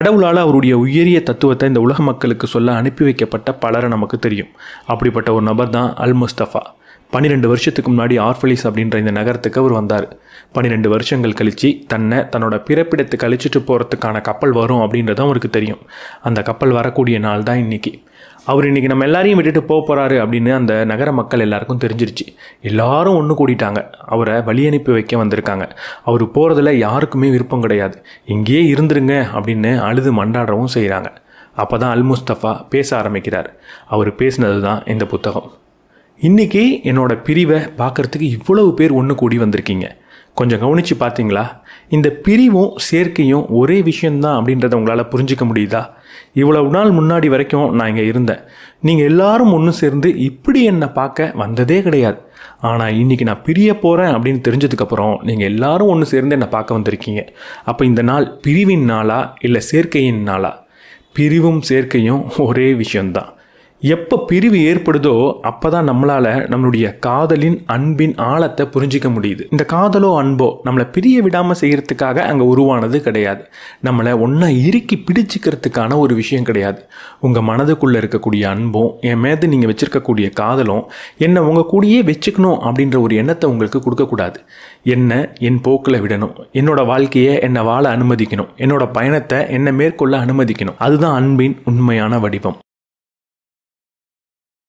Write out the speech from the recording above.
கடவுளால் அவருடைய உயரிய தத்துவத்தை இந்த உலக மக்களுக்கு சொல்ல அனுப்பி வைக்கப்பட்ட பலரை நமக்கு தெரியும். அப்படிப்பட்ட ஒரு நபர் தான் அல் முஸ்தஃபா. 12 வருஷத்துக்கு முன்னாடி ஆர்ஃபலிஸ் அப்படின்ற இந்த நகரத்துக்கு அவர் வந்தார். 12 வருஷங்கள் கழித்து தன்னோட பிறப்பிடத்துக்கு கழிச்சிட்டு போகிறதுக்கான கப்பல் வரும் அப்படின்றது அவருக்கு தெரியும். அந்த கப்பல் வரக்கூடிய நாள் தான் இன்றைக்கி. அவர் இன்றைக்கி நம்ம எல்லாரையும் விட்டுட்டு போக போகிறாரு அப்படின்னு அந்த நகர மக்கள் எல்லாருக்கும் தெரிஞ்சிருச்சு. எல்லாரும் ஒன்று கூடிட்டாங்க. அவரை வழி அனுப்பி வைக்க வந்திருக்காங்க. அவர் போகிறதுல யாருக்குமே விருப்பம் கிடையாது. இங்கேயே இருந்துருங்க அப்படின்னு அழுது மண்டாடவும் செய்கிறாங்க. அப்போ தான் அல் முஸ்தஃபா பேச ஆரம்பிக்கிறார். அவர் பேசினது தான் இந்த புத்தகம். இன்றைக்கி என்னோடய பிரிவை பார்க்குறதுக்கு இவ்வளவு பேர் ஒன்று கூடி வந்திருக்கீங்க. கொஞ்சம் கவனித்து பார்த்தீங்களா? இந்த பிரிவும் சேர்க்கையும் ஒரே விஷயந்தான் அப்படின்றத உங்களால் புரிஞ்சிக்க முடியுதா? இவ்வளவு நாள் முன்னாடி வரைக்கும் நான் இங்கே இருந்தேன். நீங்கள் எல்லாரும் ஒன்று சேர்ந்து இப்படி என்னை பார்க்க வந்ததே கிடையாது. ஆனால் இன்றைக்கி நான் பிரிய போகிறேன் அப்படின்னு தெரிஞ்சதுக்கப்புறம் நீங்கள் எல்லாரும் ஒன்று சேர்ந்து என்னை பார்க்க வந்திருக்கீங்க. அப்போ இந்த நாள் பிரிவின் நாளா இல்லை சேர்க்கையின் நாளா? பிரிவும் சேர்க்கையும் ஒரே விஷயந்தான். எப்போ பிரிவு ஏற்படுதோ அப்போ தான் நம்மளால் நம்மளுடைய காதலின் அன்பின் ஆழத்தை புரிஞ்சிக்க முடியுது. இந்த காதலோ அன்போ நம்மளை பிரிய விடாமல் செய்கிறதுக்காக அங்கே உருவானது கிடையாது. நம்மளை ஒன்றா இறுக்கி பிடிச்சிக்கிறதுக்கான ஒரு விஷயம் கிடையாது. உங்கள் மனதுக்குள்ளே இருக்கக்கூடிய அன்பும் என் மேது நீங்கள் வச்சுருக்கக்கூடிய காதலும் என்னை உங்கள் கூடயே வச்சுக்கணும் அப்படின்ற ஒரு எண்ணத்தை உங்களுக்கு கொடுக்கக்கூடாது. என்னை என் போக்கில் விடணும். என்னோடய வாழ்க்கையை என்னை வாழ அனுமதிக்கணும். என்னோடய பயணத்தை என்னை மேற்கொள்ள அனுமதிக்கணும். அதுதான் அன்பின் உண்மையான வடிவம்.